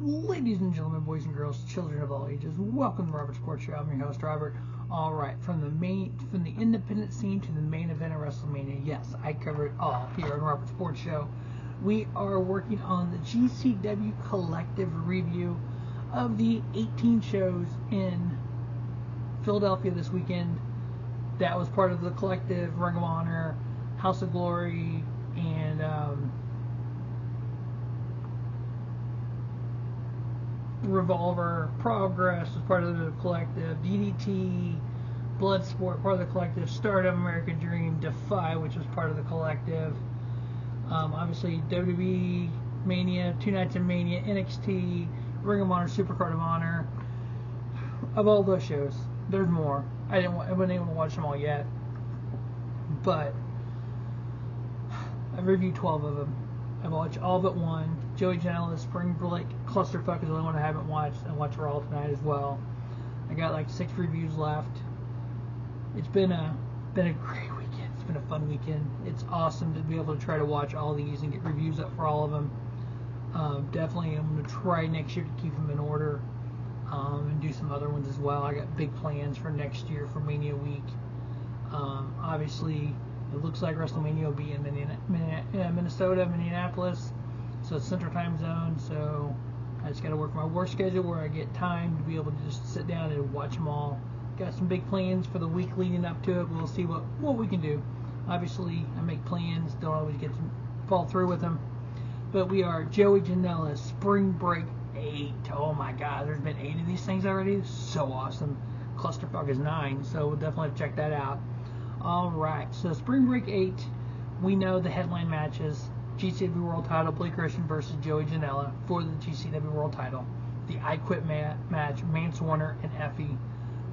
Ladies and gentlemen, boys and girls, children of all ages, welcome to the Robert Sports Show. I'm your host, Robert. Alright, from the independent scene to the main event of WrestleMania, yes, I cover it all here on Robert Sports Show. We are working on the GCW collective review of the 18 shows in Philadelphia this weekend. That was part of the collective Ring of Honor, House of Glory, and Revolver. Progress was part of the collective. DDT, Bloodsport, part of the collective. Stardom, American Dream, Defy, which was part of the collective. Obviously, WWE, Mania, 2 Nights in Mania, NXT, Ring of Honor, Supercard of Honor. Of all those shows, there's more. I wasn't able to watch them all yet, but I've reviewed 12 of them. I've watched all but one. Joey Janela, Spring Break Clusterfuck is the only one I haven't watched. I watched Raw tonight as well. I got like 6 reviews left. It's been a great weekend. It's been a fun weekend. It's awesome to be able to try to watch all these and get reviews up for all of them. Definitely, I'm going to try next year to keep them in order and do some other ones as well. I got big plans for next year for Mania Week. Obviously, it looks like WrestleMania will be in Minnesota, Minneapolis. So it's Central Time Zone, so I just got to work my work schedule where I get time to be able to just sit down and watch them all. Got some big plans for the week leading up to it. We'll see what we can do. Obviously, I make plans, don't always get to follow through with them. But we are Joey Janela, Spring Break 8. Oh my God, there's been 8 of these things already. So awesome. Clusterfuck is 9, so we'll definitely have to check that out. Alright, so Spring Break 8, we know the headline matches. GCW World Title, Blake Christian versus Joey Janela for the GCW World Title. The I Quit match, Mance Warner and Effie.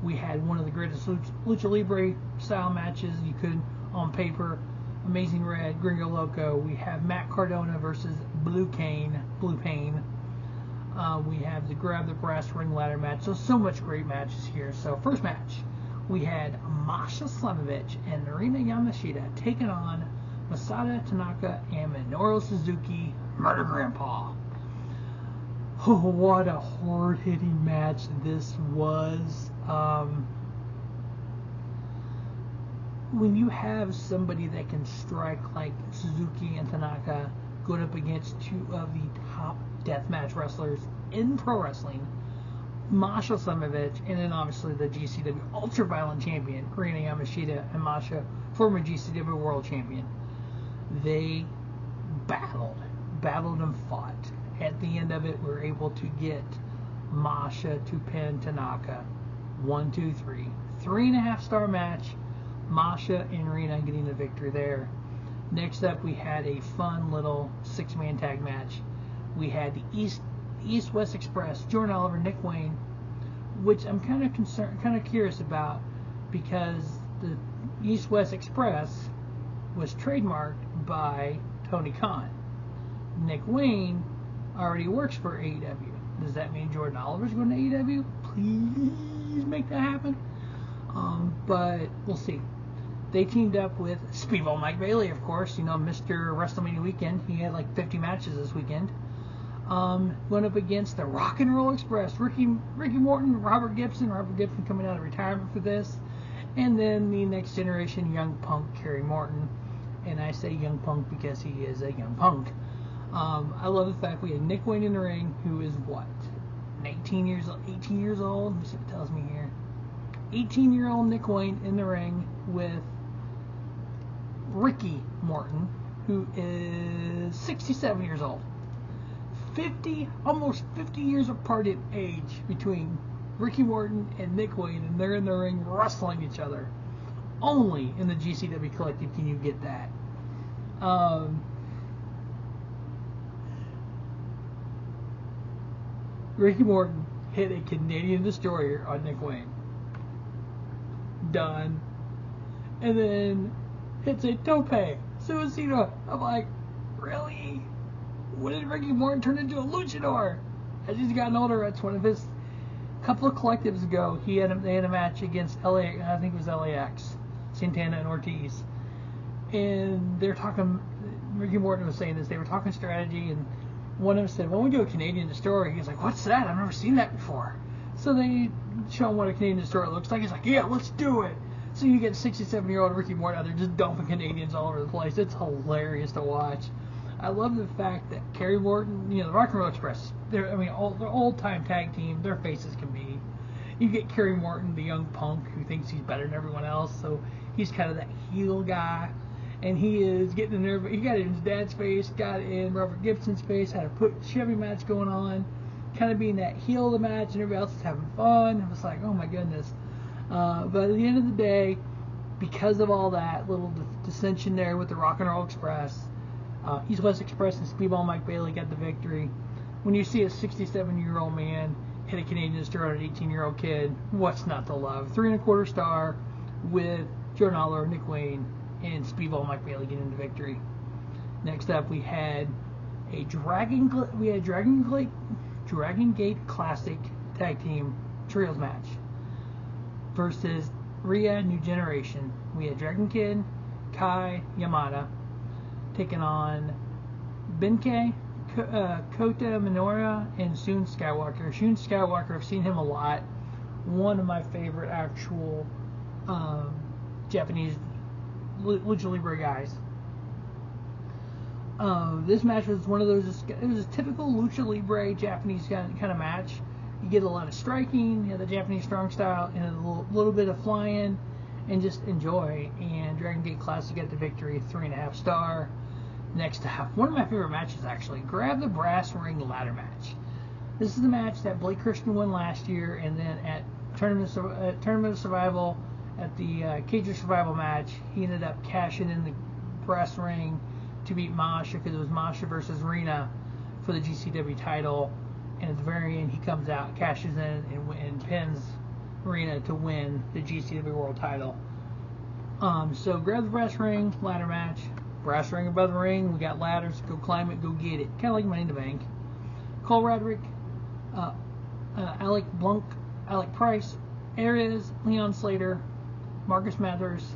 We had one of the greatest Lucha Libre style matches you could on paper. Amazing Red, Gringo Loco. We have Matt Cardona versus Blue Pain. We have the Grab the Brass Ring Ladder match. So much great matches here. So first match, we had Masha Slamovich and Rina Yamashita taking on Masato, Tanaka, and Minoru Suzuki, Murder Grandpa. Oh, what a hard-hitting match this was. When you have somebody that can strike like Suzuki and Tanaka going up against 2 of the top deathmatch wrestlers in pro wrestling, Masha Slamovich, and then obviously the GCW Ultra-Violent Champion, Rina Yamashita, and Masha, former GCW World Champion. They battled and fought. At the end of it, we were able to get Masha to pin Tanaka. 1, 2, 3. 3.5-star match. Masha and Rina getting the victory there. Next up, we had a fun little 6-man tag match. We had the East-West Express, Jordan Oliver, Nick Wayne, which I'm kind of curious about, because the East-West Express was trademarked by Tony Khan. Nick Wayne already works for AEW. Does that mean Jordan Oliver's going to AEW? Please make that happen. But we'll see. They teamed up with Speedball Mike Bailey, of course. You know, Mr. WrestleMania weekend. He had like 50 matches this weekend. Went up against the Rock and Roll Express. Ricky Morton, Robert Gibson. Robert Gibson coming out of retirement for this. And then the next generation Young Punk, Kerry Morton. And I say Young Punk because he is a young punk. I love the fact we had Nick Wayne in the ring, who is what? 18 years old? Let me see what it tells me here. 18-year-old Nick Wayne in the ring with Ricky Morton, who is 67 years old. Almost 50 years apart in age between Ricky Morton and Nick Wayne, and they're in the ring wrestling each other. Only in the GCW collective can you get that. Ricky Morton hit a Canadian Destroyer on Nick Wayne. Done. And then hits a tope suicida. I'm like, really? When did Ricky Morton turn into a luchador? As he's gotten older, that's one of his couple of collectives ago. They had a match against LA. I think it was LAX, Santana and Ortiz. And they're talking. Ricky Morton was saying this. They were talking strategy, and one of them said, "When we do a Canadian Destroyer," he's like, "What's that? I've never seen that before." So they show him what a Canadian Destroyer looks like. He's like, "Yeah, let's do it." So you get 67-year-old Ricky Morton out there just dumping Canadians all over the place. It's hilarious to watch. I love the fact that Kerry Morton, the Rock and Roll Express, they're old-time tag team. Their faces can be. You get Kerry Morton, the young punk who thinks he's better than everyone else, so he's kind of that heel guy. And he is getting in there. He got it in his dad's face, got it in Robert Gibson's face, had a Chevy match going on, kind of being that heel of the match, and everybody else is having fun. It was like, oh my goodness. But at the end of the day, because of all that little dissension there with the Rock and Roll Express, East West Express and Speedball Mike Bailey got the victory. When you see a 67-year-old man hit a Canadian Destroyer on an 18-year-old kid, what's not to love? 3 1/4 star with Jordan Aller, Nick Wayne, and Speedball Mike Bailey getting the victory. Next up, we had a Dragon Gate Classic Tag Team Trios match versus Rhea New Generation. We had Dragon Kid, Kai, Yamada taking on Benkei, Kota, Minoura, and Shun Skywalker. Shun Skywalker, I've seen him a lot. One of my favorite actual Japanese Lucha Libre guys. This match was one of those. It was a typical Lucha Libre Japanese kind of match. You get a lot of striking, the Japanese strong style, and a little bit of flying, and just enjoy. And Dragon Gate Classic got the victory, 3 1/2 star. Next up, one of my favorite matches actually, Grab the Brass Ring ladder match. This is the match that Blake Christian won last year, and then at Tournament of Survival, at the Cage of Survival match, he ended up cashing in the brass ring to beat Masha, because it was Masha versus Rina for the GCW title. And at the very end, he comes out, cashes in, and pins Rina to win the GCW World title. So grab the brass ring, ladder match. Brass ring above the ring. We got ladders. Go climb it. Go get it. Kind of like Money in the Bank. Cole Radrick, Alec Blanc, Alec Price, Arez, Leon Slater, Marcus Mathers,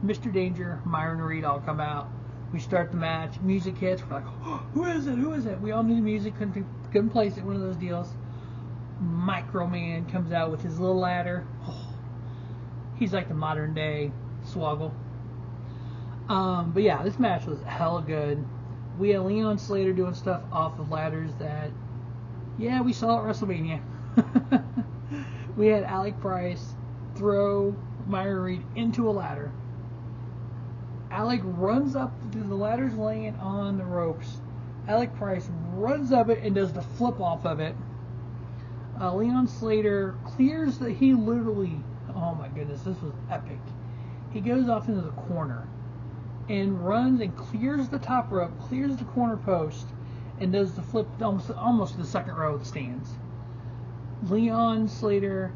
Mr. Danger, Myron and Reed all come out. We start the match. Music hits. We're like, oh, who is it? Who is it? We all knew the music. Couldn't place it. One of those deals. Microman comes out with his little ladder. Oh, he's like the modern day Swoggle. But yeah, this match was hella good. We had Leon Slater doing stuff off of ladders that, yeah, we saw at WrestleMania. We had Alec Price throw Myron Reed into a ladder. Alec runs up, the ladder's laying on the ropes. Alec Price runs up it and does the flip off of it. Leon Slater clears he literally, oh my goodness, this was epic. He goes off into the corner and runs and clears the top rope, clears the corner post, and does the flip almost to the second row of the stands. Leon Slater,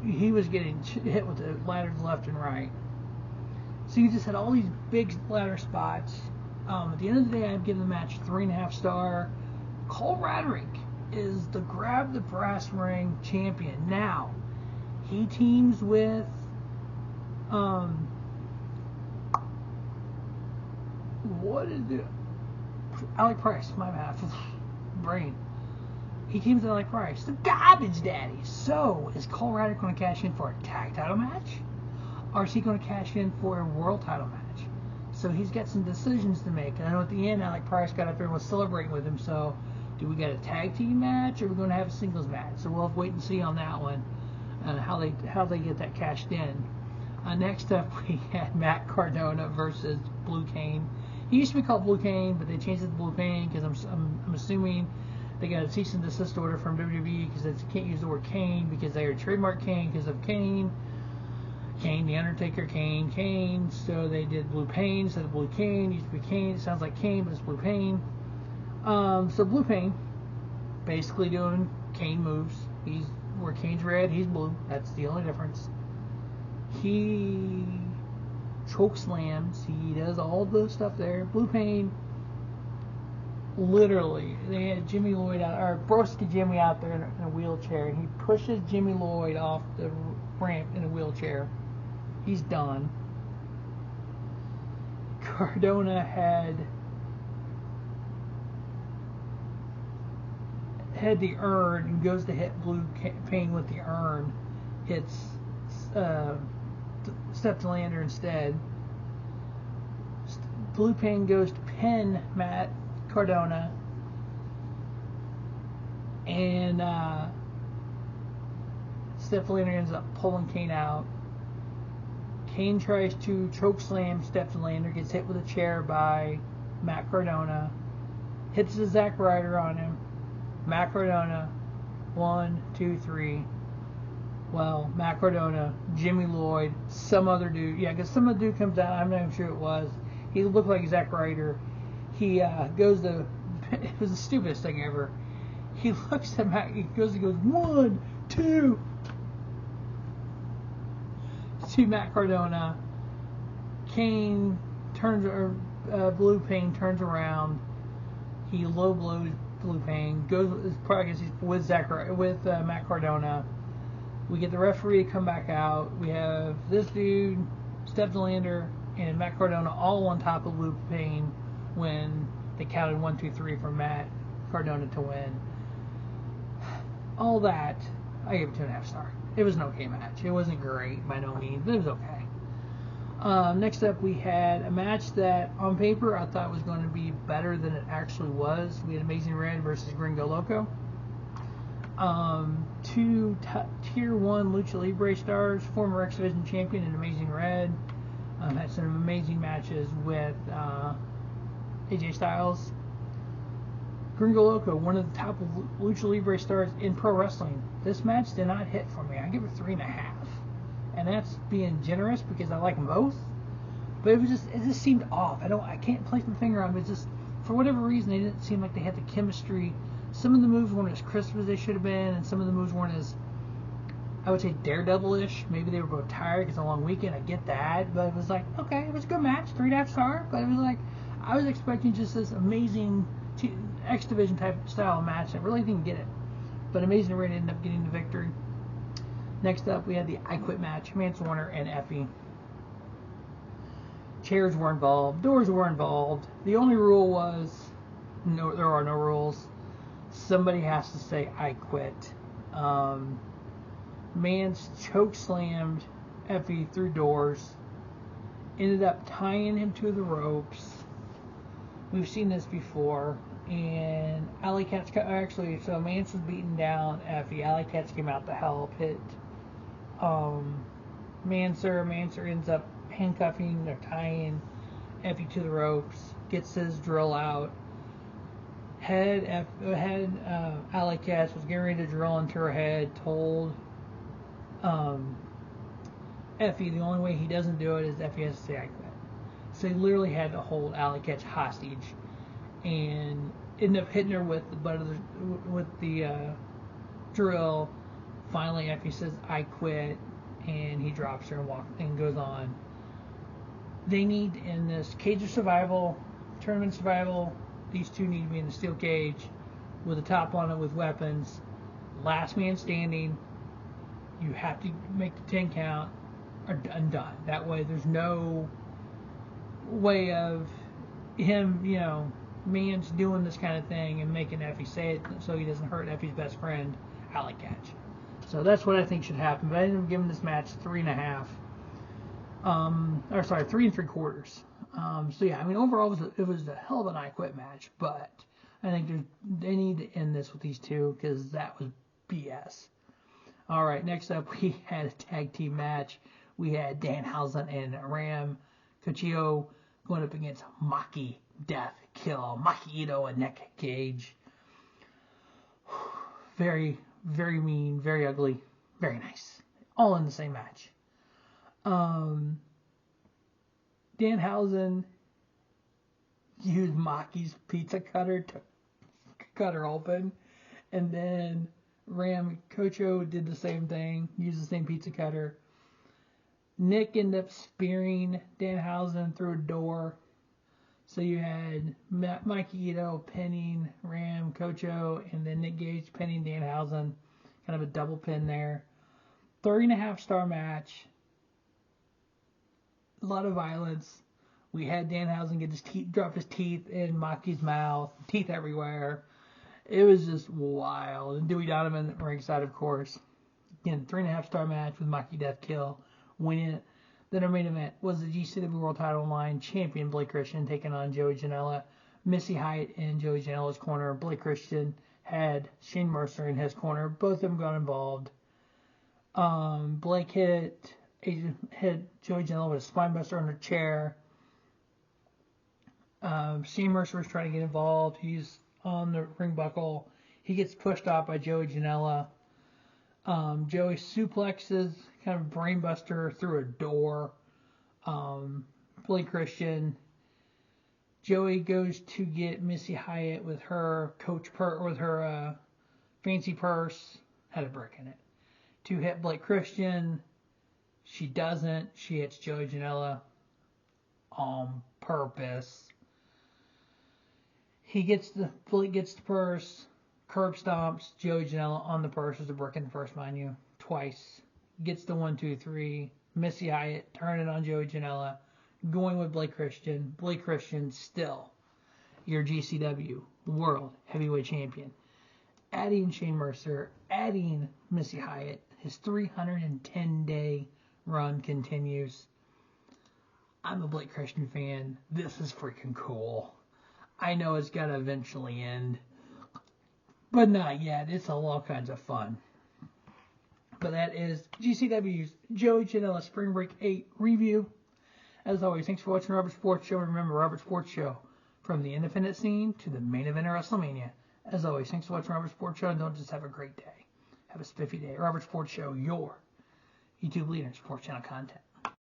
he was getting hit with the ladders left and right. So you just had all these big ladder spots. At the end of the day, I'd give the match 3 1/2 star. Cole Radrick is the Grab the Brass Ring champion. Now, he teams with what is it? Alec Price, my bad. Brain. He teams with Alec Price, the Garbage Daddy. So, is Cole Radrick going to cash in for a tag title match? Or is he going to cash in for a world title match? So he's got some decisions to make. And I know at the end, Alec Price got up there and was celebrating with him. So, do we get a tag team match, or are we going to have a singles match? So we'll have to wait and see on that one, how they get that cashed in. Next up, we had Matt Cardona versus Blue Cane. He used to be called Blue Cane, but they changed it to Blue Cane because I'm assuming they got a cease and desist order from WWE because they can't use the word Kane because they are trademark Kane because of Kane, The Undertaker, Kane. So they did Blue Pain instead of Blue Cane. It used to be Kane. It sounds like Kane, but it's Blue Pain. So Blue Pain, basically doing Kane moves. Where Kane's red, he's blue. That's the only difference. He choke slams. He does all the stuff there. Blue Pain, literally, they had Jimmy Lloyd out, or Broski Jimmy out there in a wheelchair, and he pushes Jimmy Lloyd off the ramp in a wheelchair. He's done. Cardona had had the urn and goes to hit Blue Pain with the urn. Hits Steph Lander instead. Blue Pain goes to pin Matt Cardona. And Steph Lander ends up pulling Kane out. Kane tries to choke slam Steph Lander, gets hit with a chair by Matt Cardona. Hits the Zack Ryder on him. Matt Cardona, 1, 2, 3. Well, Matt Cardona, Jimmy Lloyd, some other dude. Yeah, because some other dude comes out. I'm not even sure who it was. He looked like Zack Ryder. He goes to. It was the stupidest thing ever. He looks at Matt. He goes 1, 2. To Matt Cardona. Kane turns, Blue Pain turns around. He low blows Blue Pain. Goes probably he's with Matt Cardona. We get the referee to come back out. We have this dude, Steph Lander, and Matt Cardona all on top of Blue Pain when they counted 1, 2, 3 for Matt Cardona to win. All that, I give it 2.5 stars. It was an okay match. It wasn't great by no means, but it was okay. Next up, we had a match that on paper I thought was going to be better than it actually was. We had Amazing Red versus Gringo Loco. 2 Tier 1 Lucha Libre stars, former X Division champion and Amazing Red. Had some amazing matches with AJ Styles. Gringo Loco, one of the top Lucha Libre stars in pro wrestling. This match did not hit for me. I give it 3.5. And that's being generous because I like them both. But it just seemed off. I can't place my finger on it. It's just, for whatever reason, they didn't seem like they had the chemistry. Some of the moves weren't as crisp as they should have been, and some of the moves weren't as, I would say, Daredevil-ish. Maybe they were both tired because it's a long weekend. I get that. But it was like, okay, it was a good match. 3.5 star. But it was like, I was expecting just this amazing X Division type style of match. I really didn't get it. But Amazing Red ended up getting the victory. Next up, we had the I Quit match. Mance Warner and Effie. Chairs were involved. Doors were involved. The only rule was, no, there are no rules. Somebody has to say I quit. Mance choke slammed Effie through doors. Ended up tying him to the ropes. We've seen this before. And Alec actually, so Mance was beating down Effie. Alec came out to help. Hit Manser. Manser ends up handcuffing or tying Effie to the ropes. Gets his drill out. Alec was getting ready to drill into her head. Told Effie the only way he doesn't do it is Effie has to say I quit. So he literally had to hold Alec hostage and ended up hitting her with the butt of the drill. Finally, Effie says I quit, and he drops her and goes on. They need, in this cage of survival, tournament survival, these two need to be in the steel cage with a top on it with weapons. Last man standing. You have to make the 10 count and done. That way there's no way of him, Man's doing this kind of thing and making Effie say it so he doesn't hurt Effie's best friend, Alec. So that's what I think should happen. But I ended up giving this match 3.5. 3 3/4. So yeah, overall it was a hell of an I Quit match, but I think they need to end this with these two because that was BS. All right, next up we had a tag team match. We had Danhausen and Ram Cuchillo going up against Maki, Death, Kill, Maki Ito, and Neck Cage. Very, very mean, very ugly, very nice. All in the same match. Danhausen used Maki's pizza cutter to cut her open, and then Ram Kocho did the same thing, used the same pizza cutter. Nick ended up spearing Danhausen through a door. So you had Maki Ito pinning Ram Kocho, and then Nick Gage pinning Danhausen. Kind of a double pin there. 3.5 star match. A lot of violence. We had Danhausen drop his teeth in Maki's mouth. Teeth everywhere. It was just wild. And Dewey Donovan ringside, of course. Again, 3.5-star match with Maki Death Kill. Winning it. Then our main event was the GCW World Title on line. Champion Blake Christian taking on Joey Janela. Missy Hyatt in Joey Janela's corner. Blake Christian had Shane Mercer in his corner. Both of them got involved. Blake hit Joey Janela with a spinebuster on a chair. Shane Mercer was trying to get involved. He's on the ring buckle. He gets pushed off by Joey Janela. Joey suplexes, kind of brainbuster through a door. Blake Christian. Joey goes to get Missy Hyatt with her fancy purse. Had a brick in it. To hit Blake Christian. She doesn't. She hits Joey Janela on purpose. Blake gets the purse. Curb stomps Joey Janela on the purse. There's a brick in the purse, mind you. Twice. Gets the 1, 2, 3. Missy Hyatt turning on Joey Janela. Going with Blake Christian. Blake Christian still your GCW World Heavyweight Champion. Adding Shane Mercer. Adding Missy Hyatt. His 310-day run continues. I'm a Blake Christian fan. This is freaking cool. I know it's got to eventually end. But not yet. It's all kinds of fun. But that is GCW's Joey Janela Spring Break 8 review. As always, thanks for watching Robert Sports Show. Remember, Robert Sports Show, from the independent scene to the main event of WrestleMania. As always, thanks for watching Robert Sports Show, and don't just have a great day. Have a spiffy day. Robert Sports Show, your YouTube leader in sports channel content.